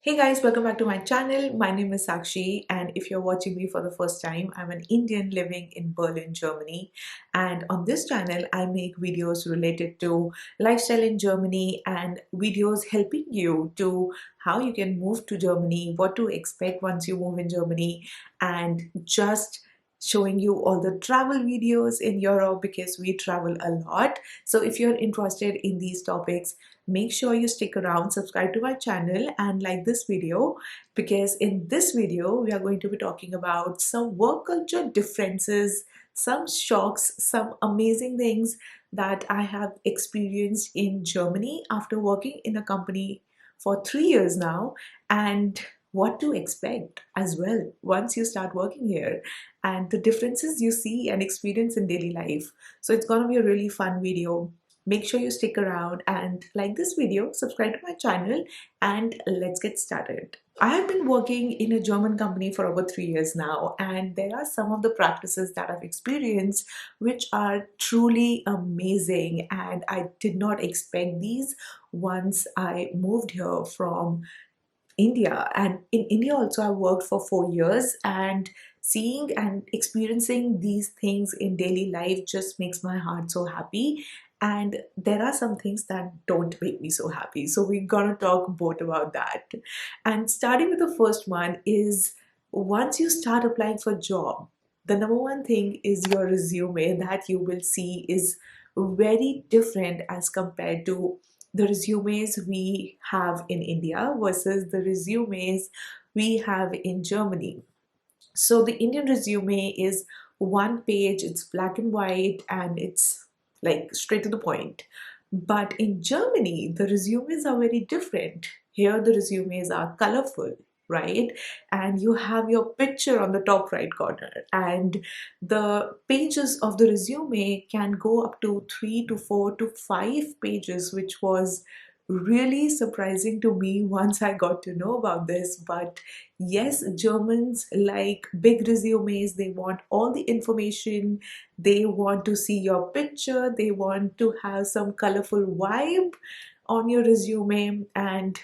Hey guys, welcome back to my channel. My name is Sakshi, and if you're watching me for the first time, I'm an Indian living in Berlin, Germany. And on this channel, I make videos related to lifestyle in Germany and videos helping you to how you can move to Germany, what to expect once you move in Germany, and just showing you all the travel videos in Europe because we travel a lot. So if you're interested in these topics, make sure you stick around, subscribe to my channel and like this video, because in this video we are going to be talking about some work culture differences, some shocks, some amazing things that I have experienced in Germany after working in a company for 3 years now, and what to expect as well once you start working here, and the differences you see and experience in daily life. So it's going to be a really fun video. Make sure you stick around and like this video, subscribe to my channel, and let's get started. I have been working in a German company for over 3 years now, and there are some of the practices that I've experienced which are truly amazing, and I did not expect these once I moved here from India. And in India also, I worked for 4 years, and seeing and experiencing these things in daily life just makes my heart so happy. And there are some things that don't make me so happy. So we're gonna talk both about that. And starting with the first one is, once you start applying for job, the number one thing is your resume that you will see is very different as compared to the resumes we have in India versus the resumes we have in Germany. So the Indian resume is one page, it's black and white, and it's like straight to the point. But in Germany, the resumes are very different. Here, the resumes are colorful, right? And you have your picture on the top right corner, and the pages of the resume can go up to 3 to 4 to 5 pages, which was really surprising to me once I got to know about this. But yes, Germans like big resumes. They want all the information. They want to see your picture. They want to have some colorful vibe on your resume. And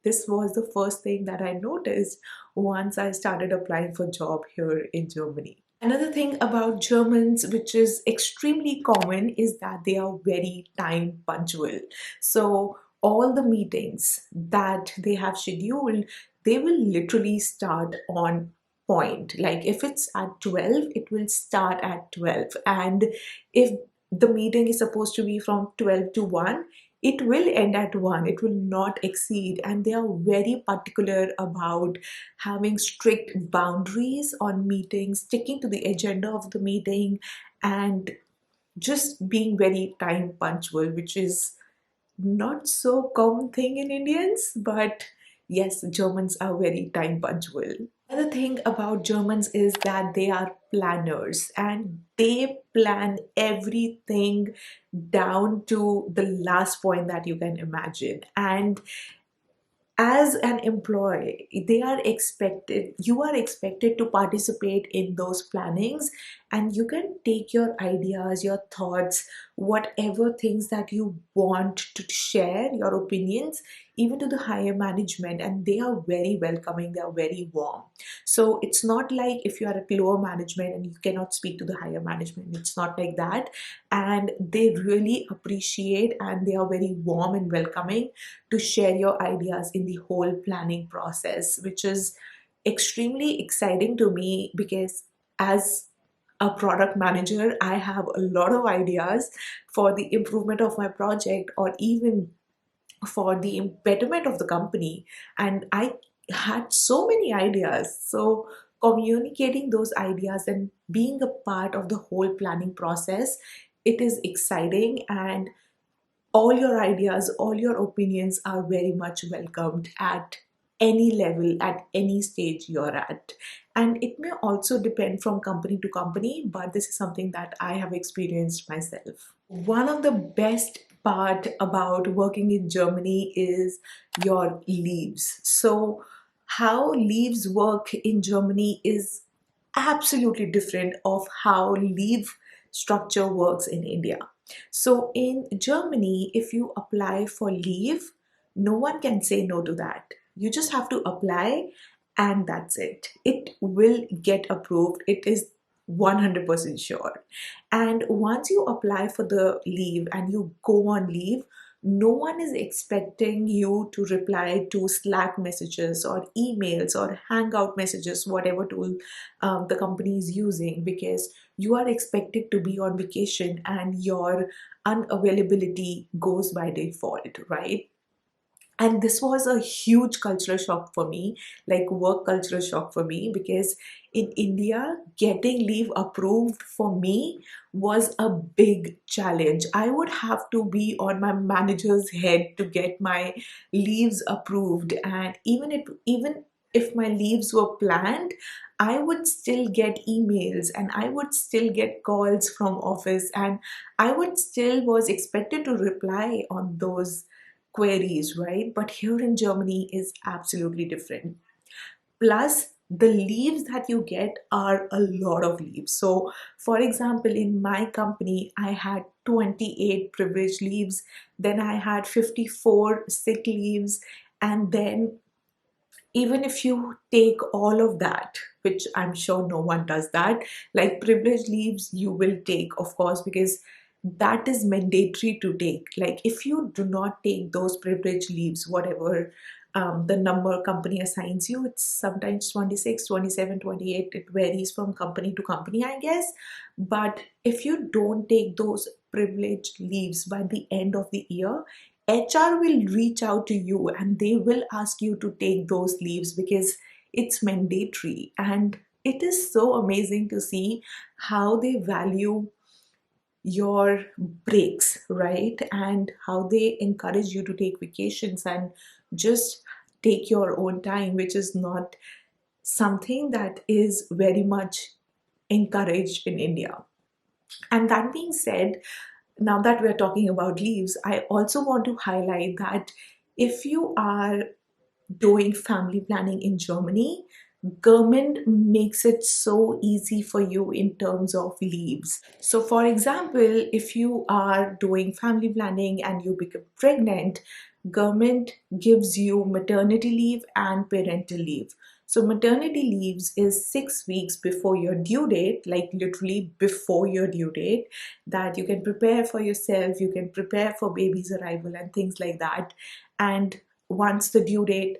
this was the first thing that I noticed once I started applying for job here in Germany. Another thing about Germans, which is extremely common, is that they are very time punctual. So all the meetings that they have scheduled, they will literally start on point. Like if it's at 12, it will start at 12. And if the meeting is supposed to be from 12 to 1, it will end at 1. It will not exceed. And they are very particular about having strict boundaries on meetings, sticking to the agenda of the meeting, and just being very time punctual, which is not so common thing in Indians, but yes, Germans are very time punctual. Another thing about Germans is that they are planners, and they plan everything down to the last point that you can imagine. And as an employee, you are expected to participate in those plannings, and you can take your ideas, your thoughts, whatever things that you want to share, your opinions, even to the higher management, and they are very welcoming, they are very warm. So it's not like if you are at lower management and you cannot speak to the higher management, it's not like that. And they really appreciate, and they are very warm and welcoming to share your ideas in the whole planning process, which is extremely exciting to me because as a product manager, I have a lot of ideas for the improvement of my project or even for the betterment of the company. And I had so many ideas. So communicating those ideas and being a part of the whole planning process, it is exciting, and all your ideas, all your opinions are very much welcomed at any level, at any stage you're at. And it may also depend from company to company, but this is something that I have experienced myself. One of the best part about working in Germany is your leaves. So how leaves work in Germany is absolutely different of how leave structure works in India. So in Germany, if you apply for leave, no one can say no to that. You just have to apply, and that's it. It will get approved. It is 100% sure. And once you apply for the leave and you go on leave, no one is expecting you to reply to Slack messages or emails or Hangout messages, whatever tool the company is using, because you are expected to be on vacation and your unavailability goes by default, right? And this was a huge cultural shock for me, like work cultural shock for me, because in India getting leave approved for me was a big challenge. I would have to be on my manager's head to get my leaves approved, and even if my leaves were planned, I would still get emails and I would still get calls from office, and I would still was expected to reply on those queries, right? But here in Germany is absolutely different. Plus, the leaves that you get are a lot of leaves. So, for example, in my company, I had 28 privilege leaves, then I had 54 sick leaves, and then even if you take all of that, which I'm sure no one does that, like privilege leaves, you will take, of course, because that is mandatory to take. Like if you do not take those privilege leaves, whatever the number company assigns you, it's sometimes 26, 27, 28. It varies from company to company, I guess. But if you don't take those privilege leaves by the end of the year, HR will reach out to you and they will ask you to take those leaves because it's mandatory. And it is so amazing to see how they value your breaks, right? And how they encourage you to take vacations and just take your own time, which is not something that is very much encouraged in India. And that being said, now that we're talking about leaves, I also want to highlight that if you are doing family planning in Germany, government makes it so easy for you in terms of leaves. So for example, if you are doing family planning and you become pregnant, government gives you maternity leave and parental leave. So maternity leaves is 6 weeks before your due date, like literally before your due date, that you can prepare for yourself, you can prepare for baby's arrival and things like that. And once the due date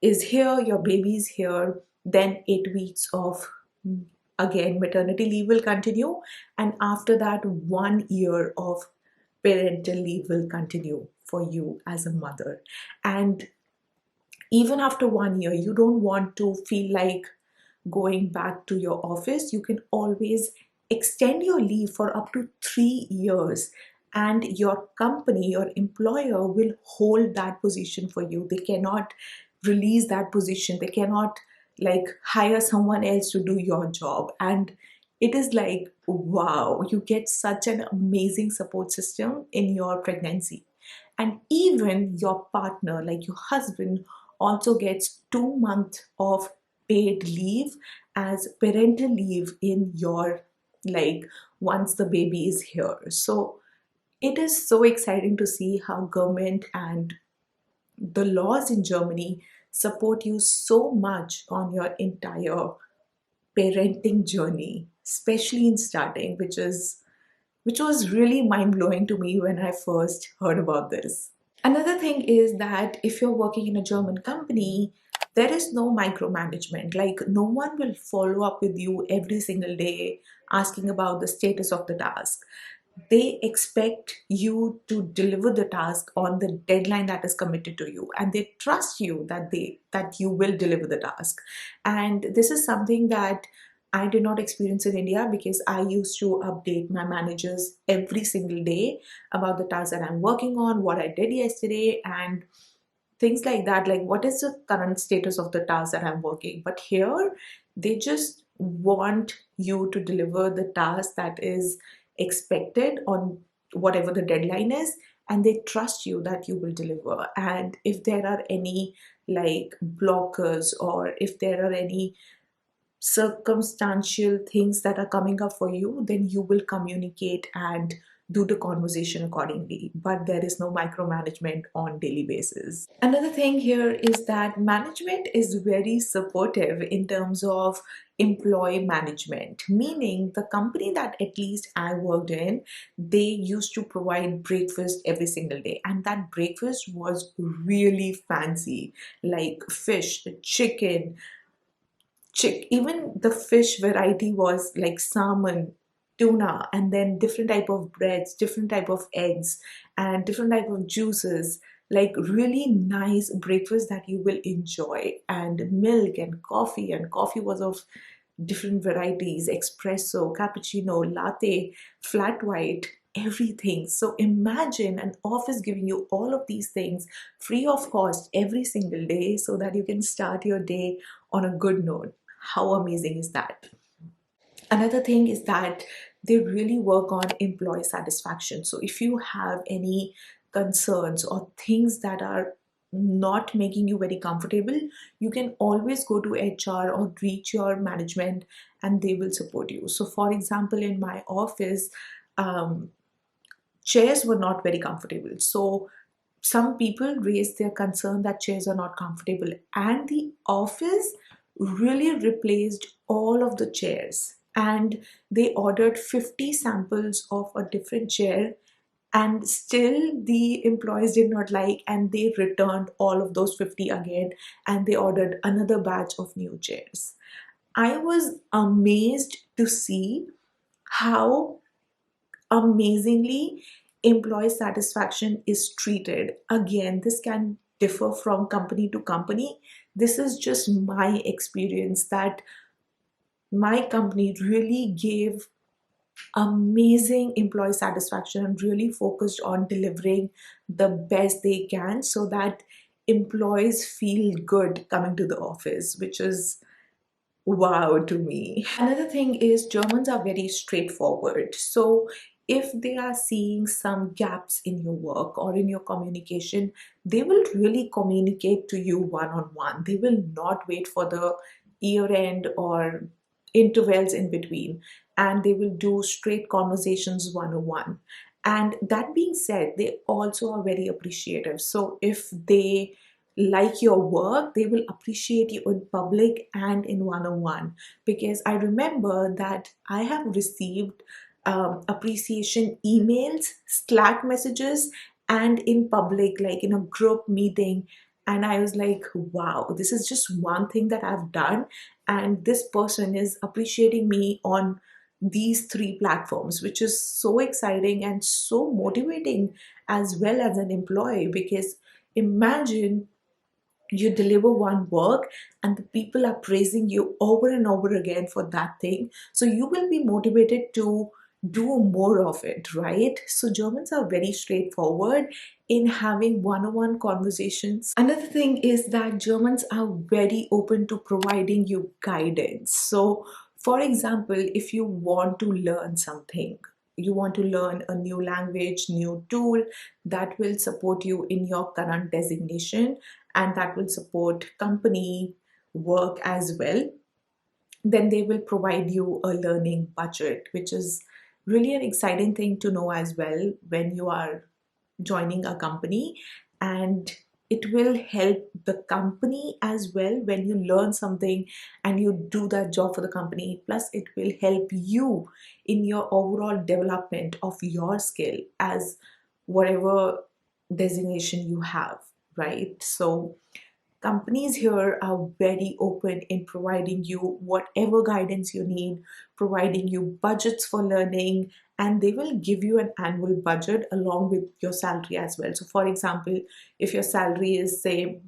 is here, your baby is here, then 8 weeks of again maternity leave will continue, and after that 1 year of parental leave will continue for you as a mother. And even after 1 year, you don't want to feel like going back to your office. You can always extend your leave for up to 3 years, and your company, your employer, will hold that position for you. They cannot release that position, they cannot like hire someone else to do your job. And it is like, wow, you get such an amazing support system in your pregnancy. And even your partner, like your husband, also gets 2 months of paid leave as parental leave in your, like, once the baby is here. So it is so exciting to see how government and the laws in Germany support you so much on your entire parenting journey, especially in starting, which was really mind blowing to me when I first heard about this. Another thing is that if you're working in a German company, there is no micromanagement. Like, no one will follow up with you every single day asking about the status of the task. They expect you to deliver the task on the deadline that is committed to you, and they trust you that you will deliver the task. And this is something that I did not experience in India, because I used to update my managers every single day about the task that I'm working on, what I did yesterday, and things like that. Like, what is the current status of the task that I'm working? But here, they just want you to deliver the task that is expected on whatever the deadline is, and they trust you that you will deliver. And if there are any like blockers, or if there are any circumstantial things that are coming up for you, then you will communicate and do the conversation accordingly, but there is no micromanagement on daily basis. Another thing here is that management is very supportive in terms of employee management, meaning the company that at least I worked in, they used to provide breakfast every single day, and that breakfast was really fancy, like fish, chicken, even the fish variety was like salmon, tuna, and then different type of breads, different type of eggs, and different type of juices, like really nice breakfast that you will enjoy, and milk and coffee was of different varieties: espresso, cappuccino, latte, flat white, everything. So imagine an office giving you all of these things free of cost every single day so that you can start your day on a good note. How amazing is that? Another thing is that they really work on employee satisfaction. So if you have any concerns or things that are not making you very comfortable, you can always go to HR or reach your management and they will support you. So, for example, in my office, um, chairs were not very comfortable. So, some people raised their concern that chairs are not comfortable, and the office really replaced all of the chairs, and they ordered 50 samples of a different chair, and still the employees did not like, and they returned all of those 50 again, and they ordered another batch of new chairs. I was amazed to see how amazingly employee satisfaction is treated. Again, this can differ from company to company. This is just my experience that my company really gave amazing employee satisfaction and really focused on delivering the best they can so that employees feel good coming to the office, which is wow to me. Another thing is Germans are very straightforward. So if they are seeing some gaps in your work or in your communication, they will really communicate to you one on one. They will not wait for the year end or intervals in between, and they will do straight conversations one on one. And that being said, they also are very appreciative. So if they like your work, they will appreciate you in public and in one on one. Because I remember that I have received appreciation emails, Slack messages, and in public, like in a group meeting. And I was like, wow, this is just one thing that I've done. And this person is appreciating me on these three platforms, which is so exciting and so motivating as well as an employee. Because imagine you deliver one work and the people are praising you over and over again for that thing, so you will be motivated to do more of it, right? So Germans are very straightforward in having one-on-one conversations. Another thing is that Germans are very open to providing you guidance. So for example, if you want to learn something, you want to learn a new language, new tool that will support you in your current designation and that will support company work as well, then they will provide you a learning budget, which is really an exciting thing to know as well when you are joining a company. And it will help the company as well when you learn something and you do that job for the company. Plus, it will help you in your overall development of your skill as whatever designation you have, right? So companies here are very open in providing you whatever guidance you need, providing you budgets for learning, and they will give you an annual budget along with your salary as well. So, for example, if your salary is, say,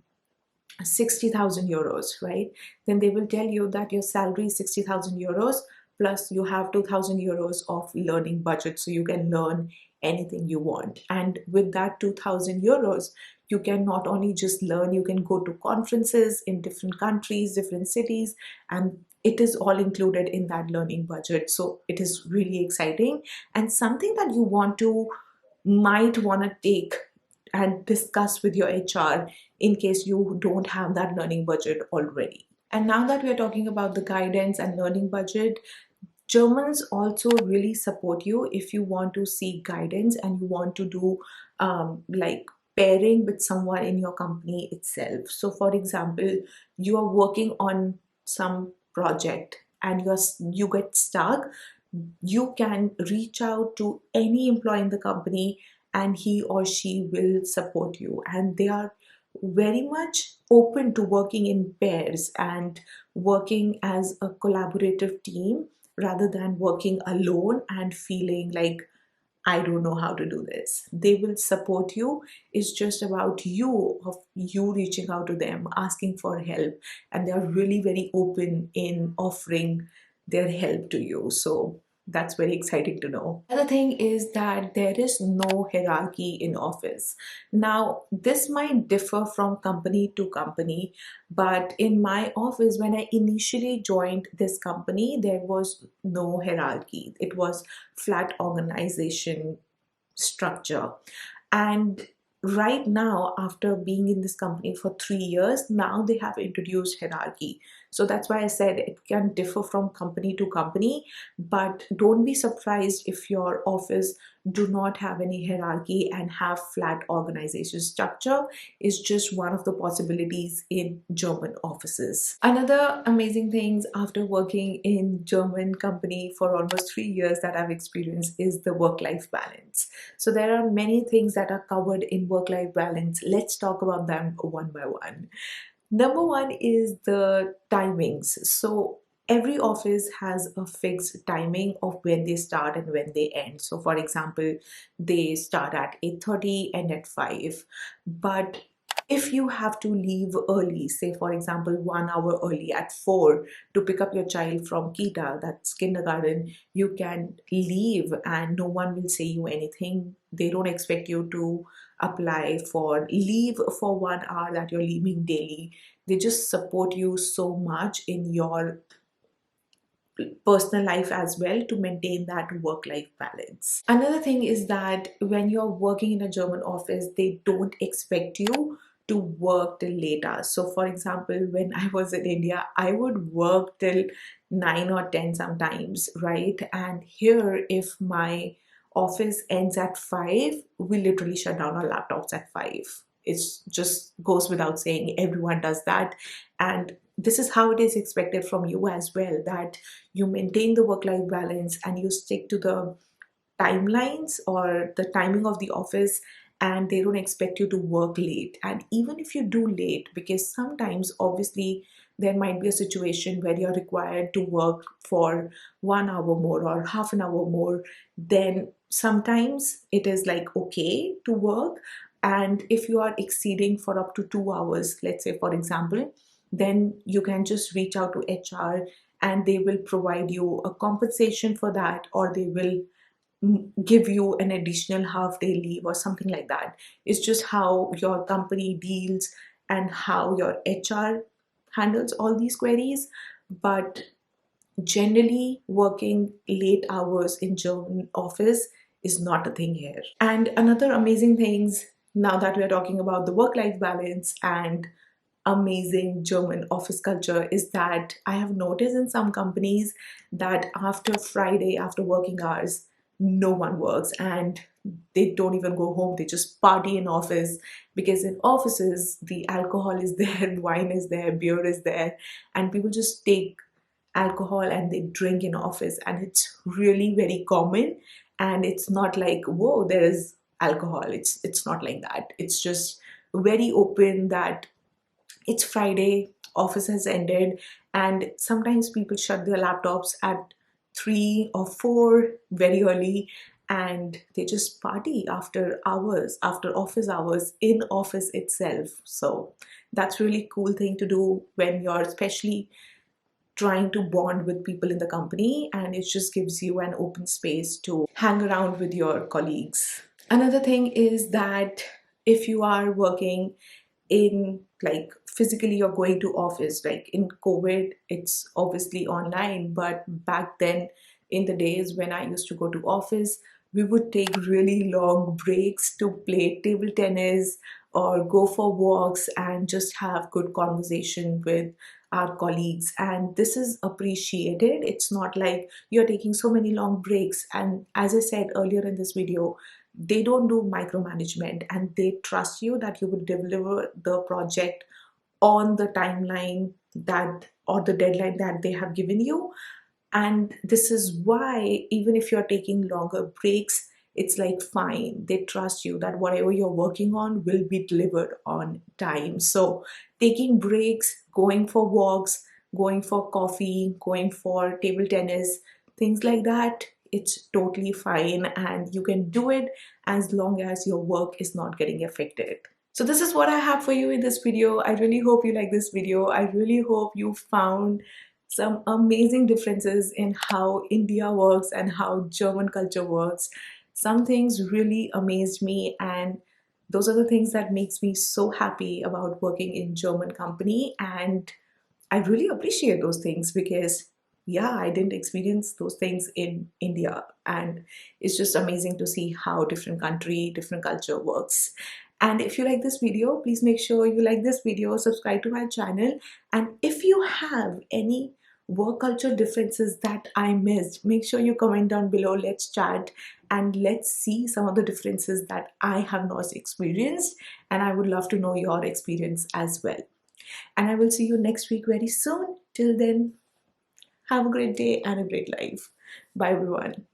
60,000 euros, right? Then they will tell you that your salary is 60,000 euros plus you have 2,000 euros of learning budget so you can learn anything you want. And with that 2,000 euros, you can not only just learn, you can go to conferences in different countries, different cities, and it is all included in that learning budget. So it is really exciting and something that you might want to take and discuss with your HR in case you don't have that learning budget already. And now that we're talking about the guidance and learning budget, Germans also really support you if you want to seek guidance and you want to do like pairing with someone in your company itself. So, for example, you are working on some project and you get stuck, you can reach out to any employee in the company and he or she will support you, and they are very much open to working in pairs and working as a collaborative team rather than working alone and feeling like I don't know how to do this. They will support you. It's just about you reaching out to them, asking for help, and they are really very open in offering their help to you. So that's very exciting to know. Another thing is that there is no hierarchy in office. Now, this might differ from company to company, but in my office, when I initially joined this company, there was no hierarchy. It was flat organization structure. And right now, after being in this company for 3 years, now they have introduced hierarchy. So that's why I said it can differ from company to company, but don't be surprised if your office do not have any hierarchy and have flat organization structure. Is just one of the possibilities in German offices. Another amazing things after working in German company for almost 3 years that I've experienced is the work-life balance. So there are many things that are covered in work-life balance. Let's talk about them one by one. Number one is the timings. So every office has a fixed timing of when they start and when they end. So for example, they start at 8:30 and at 5. But if you have to leave early, say for example 1 hour early at 4 to pick up your child from kita, that's kindergarten, you can leave and no one will say you anything. They don't expect you to apply for leave for 1 hour that you're leaving daily. They just support you so much in your personal life as well to maintain that work life balance. Another thing is that when you're working in a German office, they don't expect you to work till late hours. So, for example, when I was in India, I would work till 9 or 10 sometimes, right? And here, if my office ends at 5, we literally shut down our laptops at 5. It's just goes without saying, everyone does that. And this is how it is expected from you as well, that you maintain the work life balance and you stick to the timelines or the timing of the office, and they don't expect you to work late. And even if you do late, because sometimes obviously there might be a situation where you're required to work for 1 hour more or half an hour more, then sometimes it is like okay to work. And if you are exceeding for up to 2 hours, let's say for example, then you can just reach out to HR and they will provide you a compensation for that, or they will give you an additional half day leave or something like that. It's just how your company deals and how your HR handles all these queries. But generally, working late hours in German office is not a thing here. And another amazing things, now that we are talking about the work-life balance and amazing German office culture, is that I have noticed in some companies that after Friday, after working hours, no one works and they don't even go home. They just party in office, because in offices, the alcohol is there, wine is there, beer is there, and people just take alcohol and they drink in office, and it's really very common. And it's not like, whoa, there is alcohol. It's not like that. It's just very open that it's Friday, office has ended, and sometimes people shut their laptops at 3 or 4 very early, and they just party after hours, after office hours, in office itself. So that's really cool thing to do when you're especially trying to bond with people in the company, and it just gives you an open space to hang around with your colleagues. Another thing is that if you are working in like physically, you're going to office, like in COVID it's obviously online, but back then in the days when I used to go to office, we would take really long breaks to play table tennis or go for walks and just have good conversation with our colleagues, and this is appreciated. It's not like you're taking so many long breaks. And as I said earlier in this video, they don't do micromanagement, and they trust you that you will deliver the project on the timeline that or the deadline that they have given you. And this is why, even if you're taking longer breaks, it's like fine. They trust you that whatever you're working on will be delivered on time. So, taking breaks, going for walks, going for coffee, going for table tennis, things like that, it's totally fine. And you can do it as long as your work is not getting affected. So this is what I have for you in this video. I really hope you like this video. I really hope you found some amazing differences in how India works and how German culture works. Some things really amazed me, and those are the things that makes me so happy about working in German company. And I really appreciate those things because, yeah, I didn't experience those things in India. And it's just amazing to see how different country, different culture works. And if you like this video, please make sure you like this video, subscribe to my channel. And if you have any work culture differences that I missed, make sure you comment down below. Let's chat and let's see some of the differences that I have not experienced. And I would love to know your experience as well. And I will see you next week very soon. Till then, have a great day and a great life. Bye, everyone.